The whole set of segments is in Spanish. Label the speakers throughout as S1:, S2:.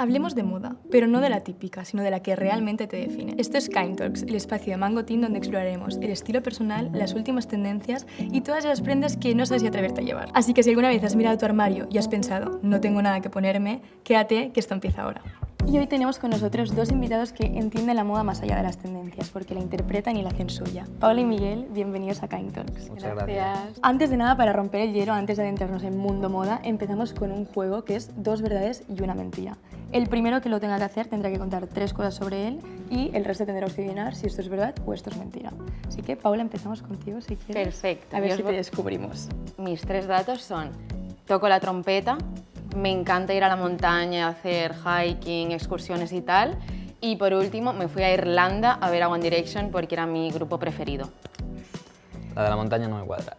S1: Hablemos de moda, pero no de la típica, sino de la que realmente te define. Esto es Kind Talks, el espacio de Mango Teen donde exploraremos el estilo personal, las últimas tendencias y todas esas prendas que no sabes si atreverte a llevar. Así que si alguna vez has mirado tu armario y has pensado, no tengo nada que ponerme, quédate que esto empieza ahora. Y hoy tenemos con nosotros dos invitados que entienden la moda más allá de las tendencias, porque la interpretan y la hacen suya. Paula y Miguel, bienvenidos a Kind Talks.
S2: Muchas gracias.
S1: Antes de nada, para romper el hielo, antes de adentrarnos en mundo moda, empezamos con un juego que es dos verdades y una mentira. El primero que lo tenga que hacer tendrá que contar 3 cosas sobre él y el resto tendremos que adivinar si esto es verdad o esto es mentira. Así que, Paula, empezamos contigo si quieres.
S2: Perfecto.
S1: A ver si te descubrimos.
S2: Mis 3 datos son: toco la trompeta, me encanta ir a la montaña, hacer hiking, excursiones y tal. Y por último, me fui a Irlanda a ver a One Direction porque era mi grupo preferido.
S3: La de la montaña no me cuadra.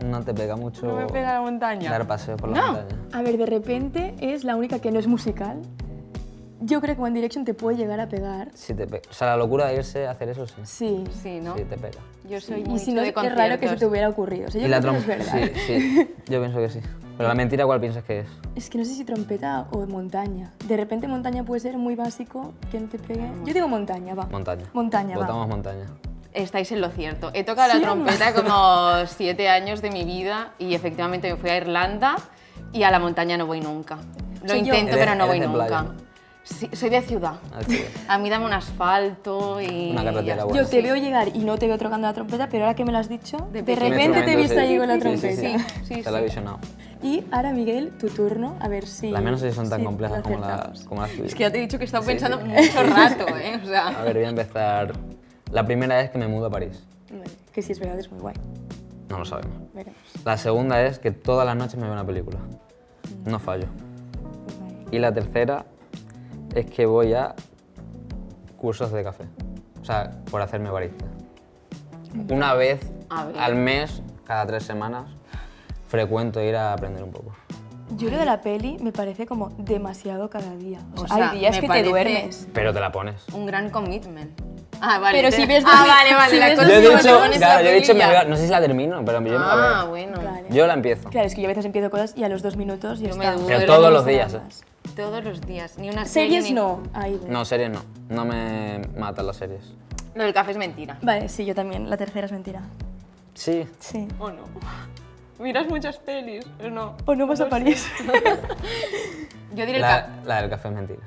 S3: No te pega mucho.
S2: ¿No me pega la montaña?
S3: Dar paseo por la montaña.
S1: A ver, de repente es la única que no es musical. Yo creo que One Direction te puede llegar a pegar.
S3: Sí te pega. O sea, la locura de irse a hacer eso, sí.
S1: Sí.
S2: Sí, ¿no?
S3: Sí, te pega.
S2: Yo soy
S1: Y
S2: mucho
S1: si no,
S2: de
S1: es
S2: conciertos.
S1: raro que se te hubiera ocurrido. O sea, yo
S3: Y la
S1: creo que es
S3: trompeta.
S1: verdad.
S3: Sí, yo pienso que sí. Pero la mentira, ¿cuál piensas que es?
S1: Es que no sé si trompeta o montaña. De repente montaña puede ser muy básico, que no te pegue. Yo digo montaña, va.
S3: Montaña.
S1: Montaña, va.
S3: Votamos montaña.
S2: Estáis en lo cierto. He tocado
S1: ¿Sí
S2: la
S1: o no?
S2: trompeta como 7 años de mi vida y efectivamente me fui a Irlanda y a la montaña no voy nunca. Lo
S1: Soy yo.
S2: intento, pero no voy
S3: Eres de
S2: nunca.
S3: playa, ¿no?
S2: Sí, soy de ciudad.
S3: Ah, sí.
S2: A mí dame un asfalto y...
S3: Una carretera
S2: ya está.
S3: buena.
S1: Yo te veo llegar y no te veo tocando la trompeta, pero ahora que me lo has dicho, de
S2: pequeña.
S1: repente te he visto ahí con la
S3: Sí,
S1: trompeta.
S3: Sí,
S2: Sí,
S3: Te la he
S2: sí.
S3: visionado.
S1: Y ahora, Miguel, tu turno, a ver si...
S3: Las mías no sé si son tan
S1: si
S3: complejas
S1: lo
S3: como,
S1: acertamos.
S3: como las tuyas.
S2: Es que ya te he dicho que he estado
S3: Sí,
S2: pensando
S3: sí.
S2: mucho rato, ¿eh? O sea,
S3: A ver, voy a empezar. La primera es que me mudo a París.
S1: Vale, que si es verdad es muy guay.
S3: No lo sabemos.
S1: Veremos.
S3: La segunda es que todas las noches me veo una película. No fallo.
S1: Vale.
S3: Y la tercera es que voy a cursos de café. O sea, por hacerme barista. Una vez
S2: A ver.
S3: al mes, cada 3 semanas, frecuento ir a aprender un poco.
S1: Yo lo de la peli me parece como demasiado cada día.
S2: O sea,
S1: hay días
S2: me
S1: que te
S2: parece-
S1: duermes.
S3: Pero te la pones.
S2: un gran commitment. Ah, vale.
S1: Pero si ves
S2: Ah,
S1: dos-
S2: vale, vale.
S1: si
S2: La
S1: ves
S2: cosa
S1: dos
S3: Yo he
S2: es que
S3: dicho,
S2: me pones la
S3: claro, yo he dicho,
S2: peli y ya.
S3: no sé si la termino, pero yo me la
S2: Ah,
S3: veo.
S2: bueno.
S1: Claro.
S3: Yo la empiezo.
S1: Claro, es que yo a veces empiezo cosas y a los 2 minutos ya
S2: Yo me
S1: está.
S2: duermo.
S3: Pero
S2: Yo
S3: todos
S2: no
S3: los
S1: sé
S3: días,
S1: nada
S3: ¿eh?
S1: más.
S2: Todos los días. Ni una serie
S1: Series
S2: ni...
S1: no, ahí voy.
S3: No, series no. No me matan las series.
S2: Lo del café es mentira.
S1: Vale, sí, yo también. La tercera es mentira.
S3: Sí.
S1: Sí.
S2: ¿O no? Miras muchas pelis, ¿o no?
S1: ¿O no vas a París?
S2: Yo diré el café.
S3: La del café es mentira.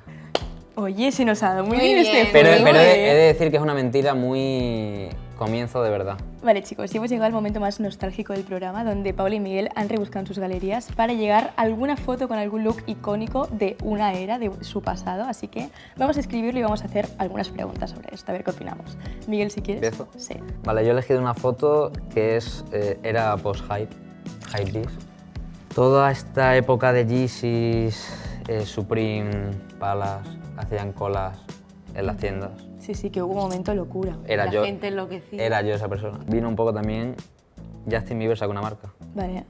S1: Oye, se nos ha dado muy
S2: Muy
S1: bien este
S2: bien.
S1: juego.
S3: Pero,
S2: Muy
S3: pero
S2: bien.
S3: he de decir que es una mentira muy comienzo de verdad.
S1: Vale, chicos, y hemos llegado al momento más nostálgico del programa, donde Paula y Miguel han rebuscado en sus galerías para llegar a alguna foto con algún look icónico de una era, de su pasado. Así que vamos a escribirlo y vamos a hacer algunas preguntas sobre esto, a ver qué opinamos. Miguel, si quieres.
S3: ¿Empiezo?
S1: Sí.
S3: Vale, yo he elegido una foto que es, era post-hype, hypebeast. Toda esta época de Yeezys, Supreme, Palas, hacían colas en las tiendas.
S1: Sí, sí, que hubo un momento locura.
S3: Era
S2: La
S3: yo,
S2: gente enloquecida.
S3: era yo esa persona. Vino un poco también, Justin Bieber sacó una marca.
S1: Vale.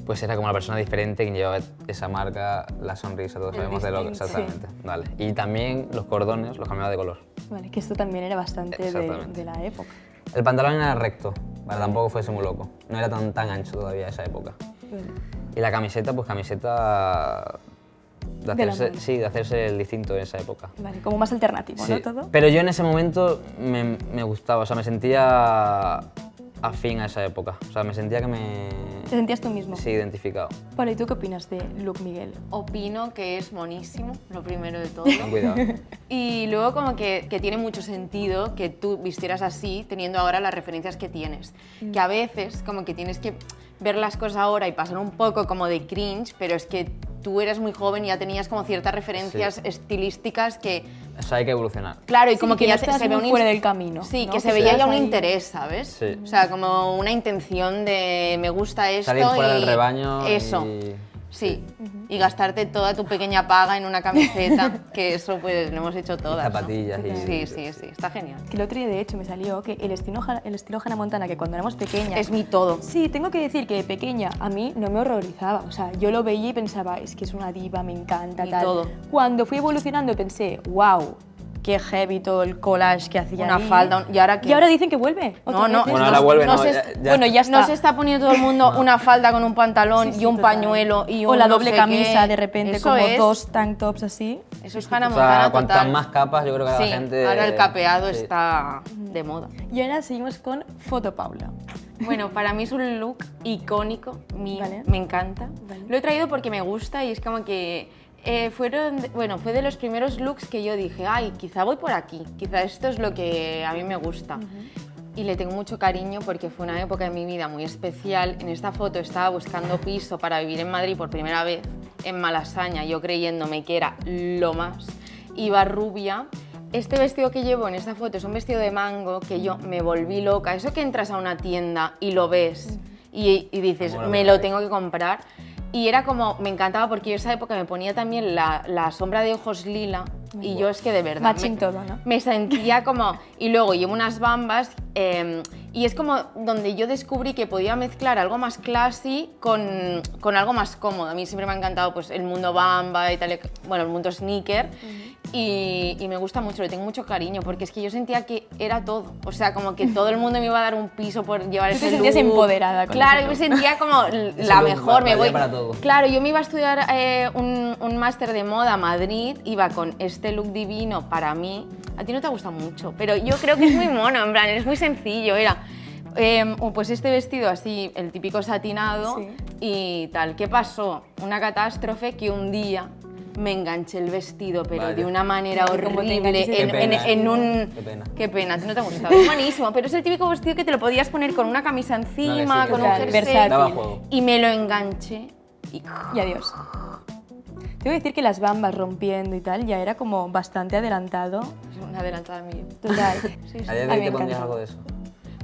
S3: Pues era como la persona diferente quien llevaba esa marca, la sonrisa, todos
S2: El
S3: sabemos de lo que
S2: distinto.
S3: exactamente. Vale. Y también los cordones los cambiaba de color.
S1: Vale, que esto también era bastante
S3: Exactamente.
S1: de la época.
S3: El pantalón era recto, para tampoco fuese muy loco. No era tan ancho todavía esa época.
S1: Vale.
S3: Y la camiseta, pues camiseta de
S1: De la
S3: hacerse,
S1: moda.
S3: sí, de hacerse el distinto en esa época.
S1: Vale, como más alternativo,
S3: Sí.
S1: ¿no? Todo.
S3: Pero yo en ese momento me gustaba, o sea, me sentía afín a esa época. O sea, me sentía que me...
S1: ¿Te sentías tú mismo?
S3: Sí, identificado.
S1: Vale, ¿y tú qué opinas de look Miguel?
S2: Opino que es monísimo, lo primero de todo.
S3: Ten cuidado.
S2: Y luego como que tiene mucho sentido que tú vistieras así teniendo ahora las referencias que tienes. Que a veces como que tienes que ver las cosas ahora y pasar un poco como de cringe, pero es que tú eras muy joven y ya tenías como ciertas referencias
S3: Sí.
S2: estilísticas que...
S3: O sea, hay que evolucionar.
S2: Claro, y
S1: Sí,
S2: como
S1: que
S2: que
S1: no
S2: ya
S1: estás
S2: se ve
S1: muy
S2: un...
S1: fuera del camino,
S2: Sí,
S1: ¿no?
S2: que se
S1: Que
S2: veía
S1: estás
S2: ya un
S1: ahí.
S2: interés, ¿sabes?
S3: Sí.
S2: O sea, como una intención de me gusta esto
S3: Salir fuera
S2: y...
S3: del rebaño
S2: Eso.
S3: y...
S2: Sí, y gastarte toda tu pequeña paga en una camiseta, que eso pues lo hemos hecho todas. ¿no?
S3: zapatillas y-
S2: Sí, sí, sí, está genial.
S1: Que el otro día, de hecho, me salió que el estilo Hannah Montana, que cuando éramos pequeñas...
S2: Es mi todo.
S1: Sí, tengo que decir que de pequeña a mí no me horrorizaba. O sea, yo lo veía y pensaba, es que es una diva, me encanta,
S2: Y
S1: tal.
S2: todo.
S1: Cuando fui evolucionando pensé, wow,
S4: qué heavy todo el collage que hacía
S2: Una
S4: ahí.
S2: falda, ¿y ahora qué?
S4: Y ahora dicen que vuelve.
S2: No,
S4: otra
S2: no.
S4: vez.
S3: Bueno, ahora vuelve,
S2: no
S3: no,
S2: se-
S3: ya-
S4: Bueno, ya está.
S2: No se está poniendo todo el mundo una falda con un pantalón
S4: Sí,
S2: y un
S4: total.
S2: pañuelo y un
S4: O la
S2: no
S4: doble
S2: sé
S4: camisa
S2: qué.
S4: de repente,
S2: Eso
S4: como
S2: es,
S4: 2 tank tops así.
S2: Eso es Hannah
S3: O
S2: Montana
S3: sea, cuantas
S2: total.
S3: más capas, yo creo que la
S2: Sí,
S3: gente...
S2: ahora el capeado
S3: sí.
S2: está de moda.
S4: Y ahora seguimos con Foto Paula.
S2: Bueno, para mí es un look icónico mío,
S4: Vale.
S2: me encanta.
S4: Vale.
S2: Lo he traído porque me gusta y es como que fue de los primeros looks que yo dije, ay, quizá voy por aquí, quizá esto es lo que a mí me gusta. Y le tengo mucho cariño porque fue una época de mi vida muy especial. En esta foto estaba buscando piso para vivir en Madrid por primera vez, en Malasaña, yo creyéndome que era lo más. Iba rubia. Este vestido que llevo en esta foto es un vestido de mango que yo me volví loca. Eso que entras a una tienda y lo ves y dices,
S3: Como lo
S2: me
S3: ves
S2: lo
S3: ahí.
S2: tengo que comprar. Y era como, me encantaba porque yo en esa época me ponía también la sombra de ojos lila y yo es que de verdad
S4: Matching todo, ¿no?
S2: me sentía como... Y luego llevo unas bambas y es como donde yo descubrí que podía mezclar algo más classy con algo más cómodo. A mí siempre me ha encantado pues, el mundo bamba y tal, bueno, el mundo sneaker y me gusta mucho, le tengo mucho cariño porque es que yo sentía que era todo. O sea, como que todo el mundo me iba a dar un piso por llevar
S4: Tú te
S2: ese
S4: sentías
S2: look.
S4: empoderada con
S2: Claro,
S4: ese
S2: yo me
S4: look.
S2: sentía como la
S3: look
S2: mejor, me
S3: valía
S2: voy...
S3: para todo.
S2: Claro, yo me iba a estudiar un máster de moda a Madrid, iba con este look divino para mí. A ti no te gusta mucho, pero yo creo que es muy mono, en plan, es muy sencillo. Era pues este vestido así, el típico satinado
S4: Sí.
S2: y tal. ¿Qué pasó? Una catástrofe que un día me enganché el vestido, pero
S3: Vaya.
S2: de una manera
S4: Como te
S2: horrible,
S4: enganchaste
S3: Qué pena,
S2: en un...
S3: Qué pena.
S2: Qué pena, a ti no te ha gustado. Es buenísimo, pero es el típico vestido que te lo podías poner con una camisa encima,
S3: sí,
S2: con un
S4: total,
S2: jersey.
S4: versátil.
S3: Daba juego.
S2: Y me lo enganché y...
S4: Y adiós. Tengo que decir que las bambas rompiendo y tal ya era como bastante adelantado.
S2: Es una adelantada mía.
S4: Total.
S2: Sí, sí.
S3: ¿A día de
S4: A mí
S3: hoy
S4: me
S3: te pondrías
S4: encanta.
S3: algo de eso?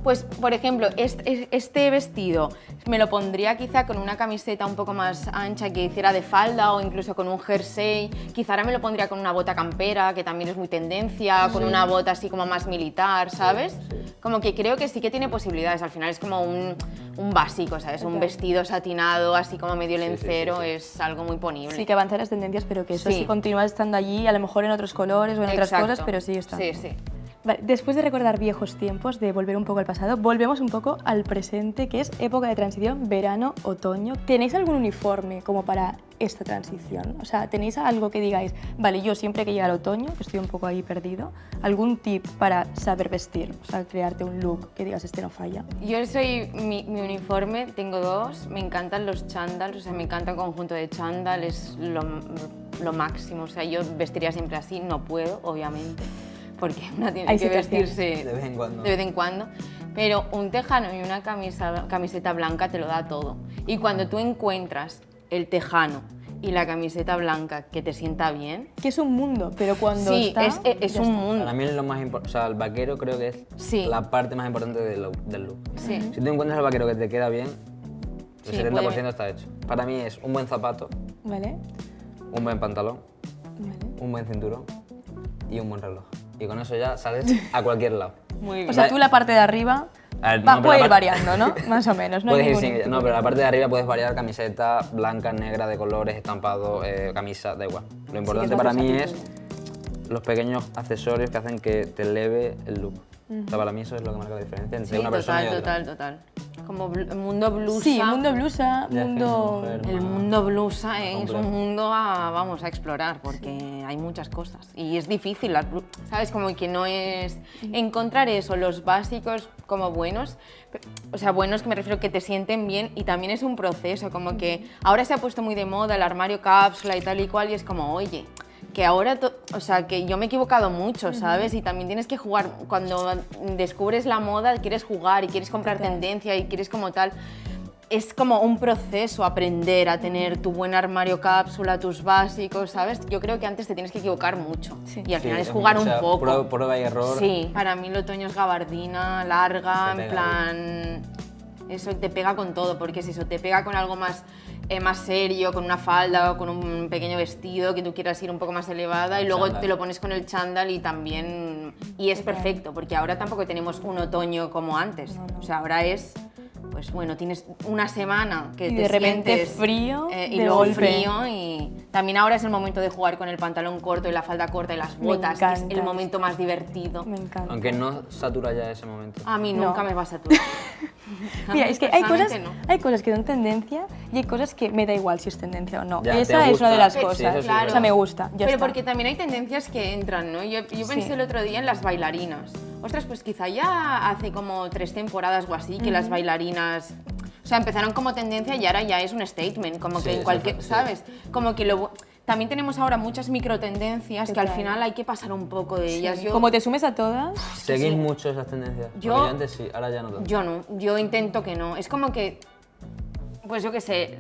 S2: Pues, por ejemplo, este vestido me lo pondría quizá con una camiseta un poco más ancha que hiciera de falda o incluso con un jersey. Quizá ahora me lo pondría con una bota campera, que también es muy tendencia, con una bota así como más militar, ¿sabes? Como que creo que sí que tiene posibilidades. Al final es como un básico, ¿sabes? Un
S4: Total.
S2: vestido satinado, así como medio
S3: sí,
S2: lencero,
S3: sí, sí.
S2: es algo muy ponible.
S4: Sí que avanzan las tendencias, pero que eso
S2: Sí.
S4: sí continúa estando allí, a lo mejor en otros colores o en otras
S2: Exacto.
S4: cosas, pero sigue estando.
S2: Sí, sí.
S4: Vale, después de recordar viejos tiempos, de volver un poco al pasado, volvemos un poco al presente, que es época de transición, verano, otoño. ¿Tenéis algún uniforme como para esta transición? O sea, ¿tenéis algo que digáis, vale, yo siempre que llega el otoño, que estoy un poco ahí perdido, algún tip para saber vestir? O sea, crearte un look que digas, este no falla.
S2: Yo soy, mi uniforme, tengo dos, me encantan los chándals, o sea, me encanta el conjunto de chándal, es lo máximo, o sea, yo vestiría siempre así, no puedo, obviamente, porque una tiene
S4: Hay
S2: que
S4: situaciones.
S2: vestirse
S3: De vez en cuando.
S2: de vez en cuando, pero un tejano y una camiseta blanca te lo da todo. Y cuando tú encuentras el tejano y la camiseta blanca que te sienta bien,
S4: Que es un mundo, pero cuando
S2: sí,
S4: está...
S2: es
S4: ya
S2: un
S4: está.
S2: mundo.
S3: Para mí es lo más importante, o sea, el vaquero creo que es
S2: Sí.
S3: la parte más importante del look.
S2: Sí.
S3: Si tú encuentras el vaquero que te queda bien, el
S2: Sí,
S3: 70%
S2: puede.
S3: está hecho. Para mí es un buen zapato,
S4: Vale,
S3: un buen pantalón,
S4: vale.
S3: un buen cinturón y un buen reloj. Y con eso ya sales a cualquier lado.
S2: Muy bien.
S4: O sea, tú la parte de arriba
S3: A ver,
S4: va,
S3: no, pero
S4: puede
S3: la
S4: ir
S3: parte-
S4: variando, ¿no? Más o menos. No hay
S3: Puedes ir
S4: ningún
S3: sin,
S4: tipo.
S3: no, pero la parte de arriba puedes variar camiseta, blanca, negra, de colores, estampado, camisa, da igual. Lo importante
S4: más
S3: para mí
S4: versátil
S3: es los pequeños accesorios que hacen que te eleve el look. O sea, para mí eso es lo que marca la diferencia entre
S2: Sí,
S3: una persona y otra.
S2: total. Como mundo blusa.
S4: Sí, mundo blusa,
S3: Ya es que
S4: mundo...
S3: mujer,
S2: El
S3: más-
S2: mundo blusa es
S3: complejo.
S2: un mundo vamos a explorar porque hay muchas cosas y es difícil, ¿sabes? Como que no es encontrar eso, los básicos como buenos, o sea, buenos que me refiero que te sienten bien y también es un proceso, como que ahora se ha puesto muy de moda el armario cápsula y tal y cual y es como, oye, que ahora, o sea, que yo me he equivocado mucho, ¿sabes? Y también tienes que jugar, cuando descubres la moda, quieres jugar y quieres comprar tendencia y quieres como tal. Es como un proceso aprender a tener tu buen armario cápsula, tus básicos, ¿sabes? Yo creo que antes te tienes que equivocar mucho
S4: Sí.
S2: y al
S3: Sí,
S2: final es
S3: es
S2: jugar
S3: o sea,
S2: un poco.
S3: Prueba y error.
S2: Sí, para mí el otoño es gabardina, larga,
S3: Te
S2: en
S3: pega
S2: plan... Eso te pega con todo, porque es eso, te pega con algo más, más serio, con una falda o con un pequeño vestido que tú quieras ir un poco más elevada y luego
S3: Chándal.
S2: te lo pones con el chándal y también... Y es perfecto, porque ahora tampoco tenemos un otoño como antes. O sea, ahora es pues bueno, tienes una semana que
S4: Y
S2: te
S4: de repente
S2: sientes,
S4: frío,
S2: y
S4: de
S2: luego
S4: golpe.
S2: frío, y también ahora es el momento de jugar con el pantalón corto y la falda corta y las
S4: Me
S2: botas, que es
S4: encanta
S2: el momento más divertido.
S4: Me encanta.
S3: Aunque no satura ya ese momento.
S2: A mí
S4: No.
S2: nunca me va a saturar. A
S4: Mira,
S2: mí
S4: es que hay cosas,
S2: personalmente no.
S4: hay cosas que son tendencia y hay cosas que me da igual si es tendencia o no.
S3: Ya, ¿te
S4: Esa es una de
S3: gusta?
S4: las
S3: Sí,
S4: cosas.
S3: eso sí,
S2: Claro.
S4: O sea, me gusta. Ya
S2: Pero
S4: está.
S2: porque también hay tendencias que entran, ¿no? Yo pensé
S4: Sí.
S2: el otro día en las bailarinas. Ostras, pues quizá ya hace como 3 temporadas o así que las bailarinas... O sea, empezaron como tendencia y ahora ya es un statement, como
S3: Sí,
S2: que en
S3: sí,
S2: cualquier...
S3: sí.
S2: ¿Sabes? Como que lo... También tenemos ahora muchas microtendencias que al
S4: Total.
S2: final hay que pasar un poco de ellas. Yo,
S4: Como te sumes a todas,
S3: ¿Seguís mucho esas tendencias?
S2: Yo-
S3: Porque antes sí, ahora ya no tanto.
S2: yo no, yo intento que no. Es como que, pues yo qué sé,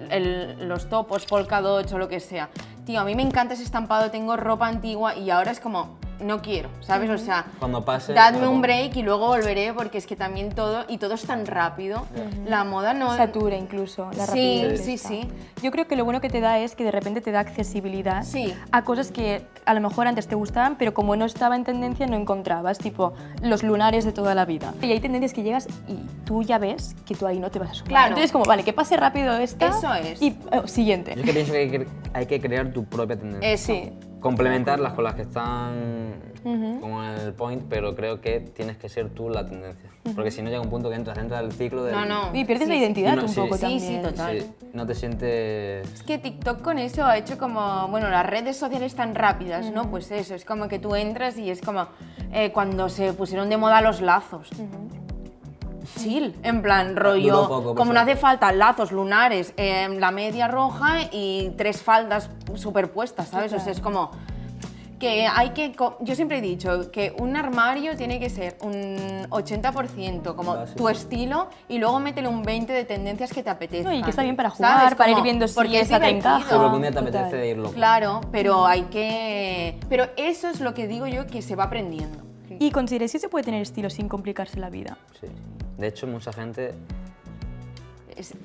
S2: los topos, polka dots o lo que sea. Tío, a mí me encanta ese estampado, tengo ropa antigua y ahora es como, no quiero, ¿sabes? O sea,
S3: Cuando pase,
S2: dadme
S3: lo
S2: un
S3: pongo.
S2: break y luego volveré porque es que también todo, y todo es tan rápido. La moda no...
S4: satura incluso la
S2: Sí,
S4: rapidez.
S2: sí,
S4: esta.
S2: sí.
S4: Yo creo que lo bueno que te da es que de repente te da accesibilidad
S2: Sí.
S4: a cosas que a lo mejor antes te gustaban, pero como no estaba en tendencia no encontrabas, tipo los lunares de toda la vida. Y hay tendencias que llegas y tú ya ves que tú ahí no te vas a sumar.
S2: Claro.
S4: Entonces como, vale, que pase rápido esta
S2: Eso es.
S4: y siguiente.
S3: Yo es que pienso que hay que crear tu propia tendencia.
S2: Eso.
S4: Sí.
S3: Complementarlas con las que están como en el point, pero creo que tienes que ser tú la tendencia. Porque si no llega un punto que entras dentro del ciclo del...
S2: No, no.
S4: Y pierdes
S2: Sí,
S4: la
S2: sí.
S4: identidad
S3: No,
S4: un
S3: sí.
S4: poco
S3: Sí,
S4: también.
S2: sí, total.
S3: Sí, no te sientes...
S2: Es que TikTok con eso ha hecho como, bueno, las redes sociales tan rápidas, ¿no? Pues eso, es como que tú entras y es como cuando se pusieron de moda los lazos. Chill, en plan rollo,
S3: Duró poco, por
S2: como no
S3: suerte.
S2: hace falta lazos lunares, la media roja y 3 faldas superpuestas, ¿sabes? O sea, es como que hay que, yo siempre he dicho que un armario tiene que ser un 80% como
S3: Básico.
S2: tu estilo y luego métele un 20% de tendencias que te apetezcan.
S4: No, y que está bien para
S2: ¿sabes?
S4: jugar, para ir
S2: Como-
S4: viendo si
S2: porque es
S4: esa te
S2: divertido.
S4: encaja.
S3: Sí, porque un día te
S4: Total.
S3: apetece ir loco.
S2: Claro, pero hay que... Pero eso es lo que digo yo que se va aprendiendo.
S4: ¿Y consideráis que se puede tener estilo sin complicarse la vida?
S3: Sí. De hecho, mucha gente...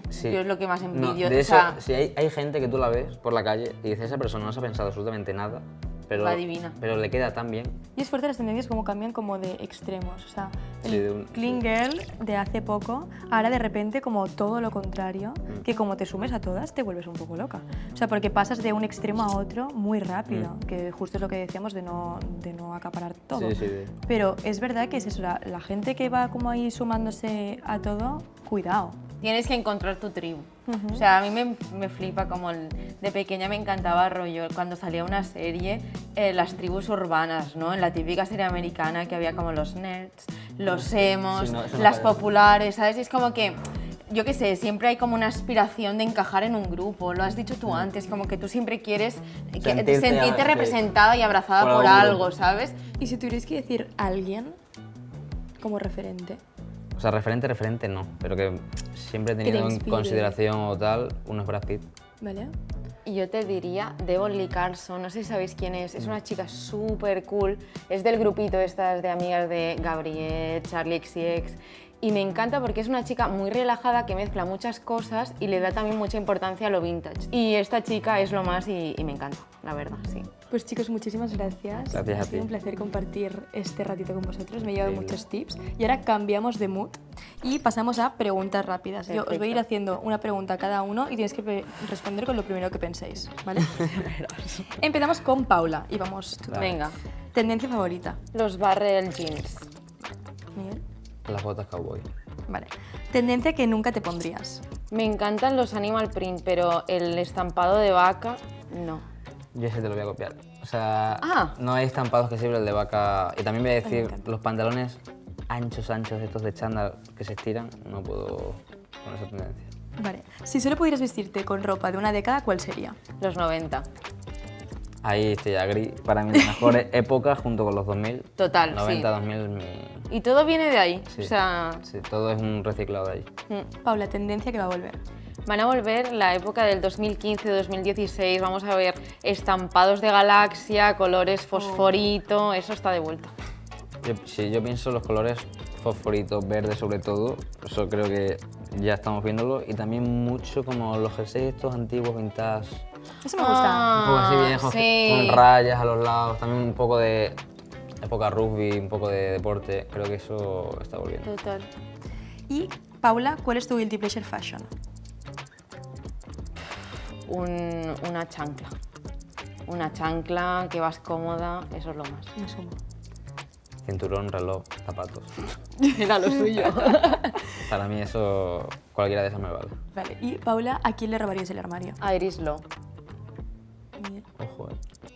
S3: Sí.
S2: Yo es lo que más
S3: No,
S2: envidio.
S3: de
S2: o
S3: eso,
S2: sea,
S3: si hay gente que tú la ves por la calle y dices, esa persona no se ha pensado absolutamente nada, pero,
S2: Va divina.
S3: pero le queda tan bien.
S4: Y es fuerte las tendencias como cambian como de extremos. O sea, el
S3: Sí, de un-
S4: clean girl de hace poco, ahora de repente como todo lo contrario, que como te sumes a todas te vuelves un poco loca. O sea, porque pasas de un extremo a otro muy rápido, que justo es lo que decíamos de no acaparar todo.
S3: Sí, sí, sí.
S4: Pero es verdad que es eso, la gente que va como ahí sumándose a todo, cuidado.
S2: tienes que encontrar tu tribu. O sea, a mí me flipa como de pequeña me encantaba rollo cuando salía una serie, las tribus urbanas, ¿no? En la típica serie americana que había como los nerds, los emos,
S3: Sí, no, eso no
S2: las
S3: falla.
S2: populares, ¿sabes? Y es como que, yo qué sé, siempre hay como una aspiración de encajar en un grupo, lo has dicho tú antes, como que tú siempre quieres sentirte
S3: sí,
S2: representada y abrazada
S3: por
S2: por
S3: algún
S2: algo,
S3: grupo.
S2: ¿sabes?
S4: Y si tuvierais que decir alguien como referente,
S3: O sea, referente no, pero que siempre he
S4: te
S3: tenido en
S4: inspire.
S3: consideración o tal, uno es Brad Pitt.
S4: ¿vale?
S2: Y yo te diría Devon Lee Carson, no sé si sabéis quién es una chica súper cool, es del grupito estas de amigas de Gabrielle, Charlie XCX, y me encanta porque es una chica muy relajada que mezcla muchas cosas y le da también mucha importancia a lo vintage. Y esta chica es lo más y me encanta, la verdad, sí.
S4: Pues chicos, muchísimas gracias.
S3: Gracias a
S4: Ha sido
S3: ti.
S4: un placer compartir este ratito con vosotros. Me he llevado
S3: Increíble.
S4: muchos tips. Y ahora cambiamos de mood y pasamos a preguntas rápidas. Yo os voy a ir
S2: Perfecto.
S4: haciendo una pregunta a cada uno y tienes que responder con lo primero que penséis, ¿vale? Empezamos con Paula y vamos.
S3: Vale.
S2: Venga,
S4: Tendencia favorita,
S2: los Barrel Jeans.
S4: Miguel.
S3: Las botas cowboy.
S4: Vale. Tendencia que nunca te pondrías.
S2: Me encantan los animal print, pero el estampado de vaca, no.
S3: Yo ese te lo voy a copiar. O sea,
S2: Ah.
S3: no hay estampados que sirven el de vaca. Y también voy a
S4: Me
S3: decir,
S4: encanta.
S3: los pantalones anchos, estos de chándal que se estiran, no puedo con esa tendencia.
S4: Vale. Si solo pudieras vestirte con ropa de una década, ¿cuál sería?
S2: Los 90.
S3: Ahí estoy ya gris. Para mí la mejor época junto con los 2000.
S2: Total,
S3: 90,
S2: sí.
S3: 2000 es mi...
S2: Y todo viene de ahí,
S3: Sí.
S2: o sea...
S3: Sí, todo es un reciclado de ahí.
S4: Paula, tendencia que va a volver.
S2: Van a volver la época del 2015-2016, vamos a ver estampados de galaxia, colores fosforito, eso está de vuelta.
S3: Si yo pienso los colores fosforitos, verdes sobre todo, eso creo que ya estamos viéndolo. Y también mucho como los jerseys estos antiguos, vintage,
S4: Eso me gusta.
S3: un poco así viejos,
S2: sí.
S3: con rayas a los lados, también un poco de época rugby, un poco de deporte. Creo que eso está volviendo.
S2: Total.
S4: Y Paula, ¿cuál es tu guilty pleasure fashion?
S2: Una chancla. Una chancla, que vas cómoda, eso es lo más.
S4: Me sumo.
S3: Cinturón, reloj, zapatos.
S2: Era lo suyo.
S3: Para mí eso, cualquiera de esas me vale.
S4: Vale, y Paula, ¿a quién le robarías el armario?
S2: A Iris Lo.
S4: Miguel.
S3: Ojo,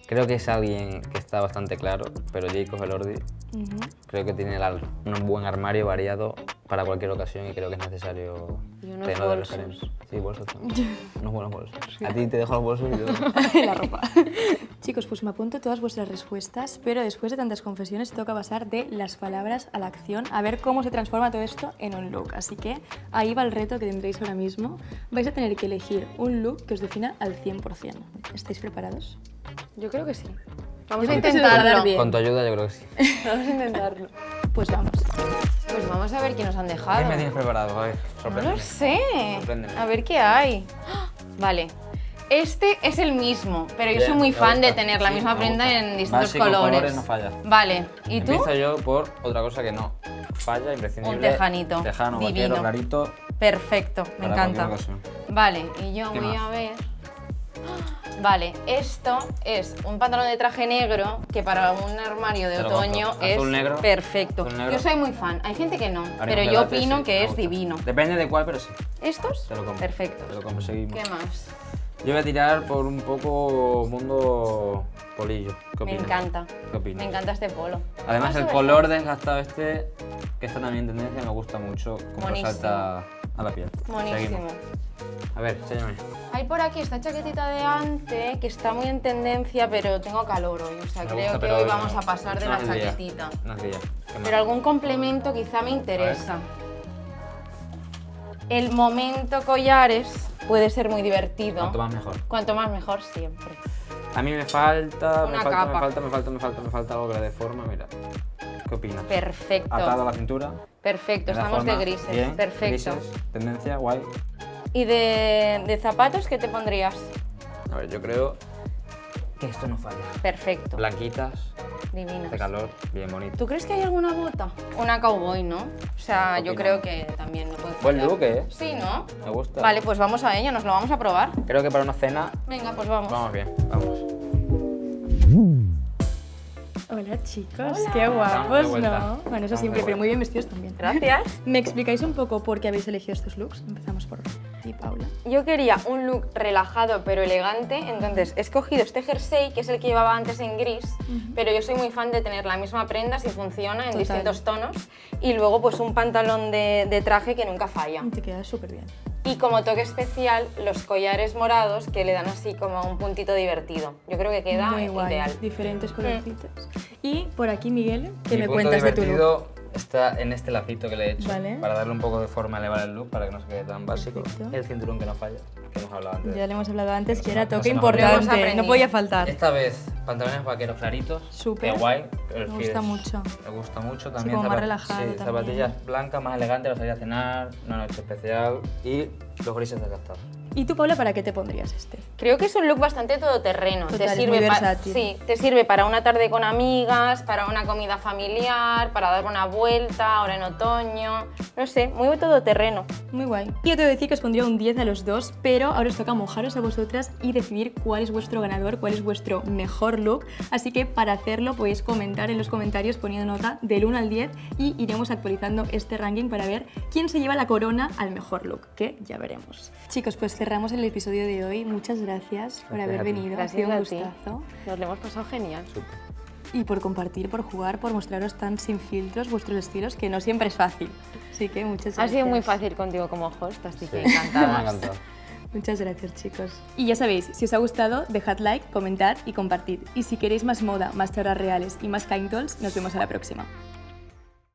S3: Creo que es alguien que está bastante claro, pero Jacob Elordi
S4: Ujú.
S3: creo que tiene un buen armario variado para cualquier ocasión y creo que es necesario
S2: Y unos
S3: tenerlo de
S2: bolsos.
S3: referencia. Sí, bolsos también. Unos buenos bolsos. A ti te dejo los bolsos y yo...
S4: La ropa. Chicos, pues me apunto todas vuestras respuestas, pero después de tantas confesiones toca pasar de las palabras a la acción, a ver cómo se transforma todo esto en un look. Así que ahí va el reto que tendréis ahora mismo. Vais a tener que elegir un look que os defina al 100%. ¿Estáis preparados?
S2: Yo creo que sí. Vamos
S4: Yo
S2: a
S4: creo que se lo va a dar
S2: intentarlo.
S4: bien.
S3: Con tu ayuda yo creo que sí.
S2: Vamos a intentarlo.
S4: Pues vamos.
S2: Pues vamos a ver qué nos han
S3: ¿Qué
S2: dejado.
S3: me tienes preparado? A ver,
S2: No
S3: sorpréndeme.
S2: lo sé.
S3: Sorpréndeme.
S2: A ver qué hay. ¡Ah! Vale. Este es el mismo, pero yo
S3: Bien,
S2: soy muy
S3: me
S2: fan de
S3: gusta.
S2: tener la
S3: Sí,
S2: misma
S3: me
S2: prenda
S3: gusta.
S2: en distintos
S3: Básico,
S2: colores.
S3: colores, no falla.
S2: Vale. ¿Y tú?
S3: Empiezo yo por otra cosa que no falla, imprescindible.
S2: Un tejanito.
S3: Tejano,
S2: Divino.
S3: vaquero, clarito.
S2: Perfecto, me
S3: Para
S2: encanta.
S3: cualquier ocasión.
S2: Vale, y yo
S3: ¿Qué
S2: voy
S3: más?
S2: a ver. Vale, esto es un pantalón de traje negro que para un armario de
S3: Te lo
S2: otoño
S3: compro.
S2: es
S3: Azul, negro.
S2: perfecto.
S3: Azul, negro.
S2: Yo soy muy fan, hay gente que no,
S3: Haremos
S2: pero yo
S3: debate,
S2: opino
S3: sí,
S2: que
S3: me
S2: es
S3: gusta.
S2: divino.
S3: Depende de cuál, pero sí.
S2: ¿Estos?
S3: Te lo compro.
S2: Perfecto.
S3: Te lo compro, seguimos.
S2: ¿Qué más?
S3: Yo voy a tirar por un poco mundo polillo. ¿Qué
S2: Me
S3: opinas?
S2: encanta.
S3: ¿Qué opinas?
S2: Me encanta este polo.
S3: Además, el
S2: ¿verdad?
S3: color desgastado este, que está también en tendencia, me gusta mucho cómo
S2: Buenísimo.
S3: resalta a la piel.
S2: Buenísimo.
S3: Seguimos. A ver, enséñame.
S2: Hay por aquí esta chaquetita de ante que está muy en tendencia, pero tengo calor hoy. O sea,
S3: Me
S2: creo
S3: gusta,
S2: que
S3: pero
S2: hoy vamos a pasar de
S3: no
S2: la
S3: es el día.
S2: chaquetita.
S3: No es día. ¿Qué más?
S2: Pero algún complemento quizá me interesa. El momento collares puede ser muy divertido.
S3: Cuanto más mejor.
S2: Cuanto más mejor siempre.
S3: A mí me falta,
S2: Una capa.
S3: me falta algo que le dé forma, mira. ¿Qué opinas?
S2: Perfecto.
S3: Atado a la cintura.
S2: Perfecto,
S3: le da
S2: estamos de
S3: forma,
S2: grises.
S3: bien,
S2: Perfecto.
S3: grises, tendencia, guay.
S2: ¿Y de zapatos qué te pondrías?
S3: A ver, yo creo que esto no falla.
S2: Perfecto.
S3: Blanquitas,
S2: Divinas.
S3: de calor, bien bonito.
S2: ¿Tú crees que hay alguna bota? Una cowboy, ¿no? O sea, yo
S3: Opinamos.
S2: creo que también no puede
S3: Buen
S2: fallar.
S3: look, ¿eh?
S2: Sí, ¿no?
S3: Me gusta.
S2: Vale, pues vamos a ello, nos lo vamos a probar.
S3: Creo que para una cena
S2: Venga, pues vamos.
S3: vamos bien, vamos.
S4: Hola chicos,
S1: Hola.
S4: qué
S3: Estamos de
S4: guapos,
S3: vuelta.
S4: ¿no? Bueno, eso
S3: Estamos de
S4: siempre, pero
S3: vuelta.
S4: muy bien vestidos también.
S2: Gracias.
S4: ¿Me explicáis un poco por qué habéis elegido estos looks? Empezamos por ti, Paula.
S2: Yo quería un look relajado pero elegante, entonces he escogido este jersey, que es el que llevaba antes en gris, pero yo soy muy fan de tener la misma prenda si funciona en
S4: Total.
S2: distintos tonos, y luego pues un pantalón de traje que nunca falla.
S4: Te queda súper bien.
S2: Y como toque especial, los collares morados que le dan así como un puntito divertido. Yo creo que queda
S4: Muy guay,
S2: ideal.
S4: diferentes colorcitos. Y por aquí, Miguel, ¿qué
S3: Mi
S4: me
S3: punto
S4: cuentas de tu look?
S3: divertido está en este lacito que le he hecho
S4: Vale.
S3: para darle un poco de forma, elevar el look para que no se quede tan básico.
S4: Perfecto.
S3: El cinturón que no falla, que hemos hablado antes.
S4: Ya le hemos hablado antes
S3: No
S4: que
S3: se
S4: era
S3: nos- no
S4: toque
S3: se nos
S2: olvide. Hemos
S4: importante, no
S2: aprendido.
S4: podía faltar.
S3: Esta vez, pantalones vaqueros claritos.
S4: Súper.
S3: Qué guay.
S4: Me gusta mucho.
S3: Me gusta mucho también.
S4: como más
S3: zapat-
S4: relajado
S3: sí,
S4: también.
S3: zapatillas blancas, más elegantes, para salir a cenar, una noche especial. Y los grises desgastados.
S4: ¿Y tú, Paula, para qué te pondrías este?
S2: Creo que es un look bastante todoterreno.
S4: Total, es muy versátil.
S2: Sí, te sirve para una tarde con amigas, para una comida familiar, para dar una vuelta, ahora en otoño. No sé, muy todoterreno.
S4: Muy guay. Y yo te voy a decir que os pondría un 10 a los dos, pero ahora os toca mojaros a vosotras y decidir cuál es vuestro ganador, cuál es vuestro mejor look. Así que para hacerlo podéis comentar en los comentarios poniendo nota del 1 al 10 y iremos actualizando este ranking para ver quién se lleva la corona al mejor look, que ya veremos. Chicos, pues cerramos el episodio de hoy. Muchas gracias por
S3: Gracias
S4: haber
S3: a ti.
S4: venido.
S2: Gracias
S4: ha sido un
S2: a ti.
S4: gustazo.
S2: Nos lo hemos pasado genial.
S3: Súper.
S4: Y por compartir, por jugar, por mostraros tan sin filtros vuestros estilos, que no siempre es fácil. Así que muchas gracias.
S2: Ha sido muy fácil contigo como host, así que
S3: Sí,
S2: encantada.
S3: me ha encantado.
S4: Muchas gracias, chicos. Y ya sabéis, si os ha gustado, dejad like, comentad y compartid. Y si queréis más moda, más charlas reales y más Kind Talks, nos vemos a la próxima.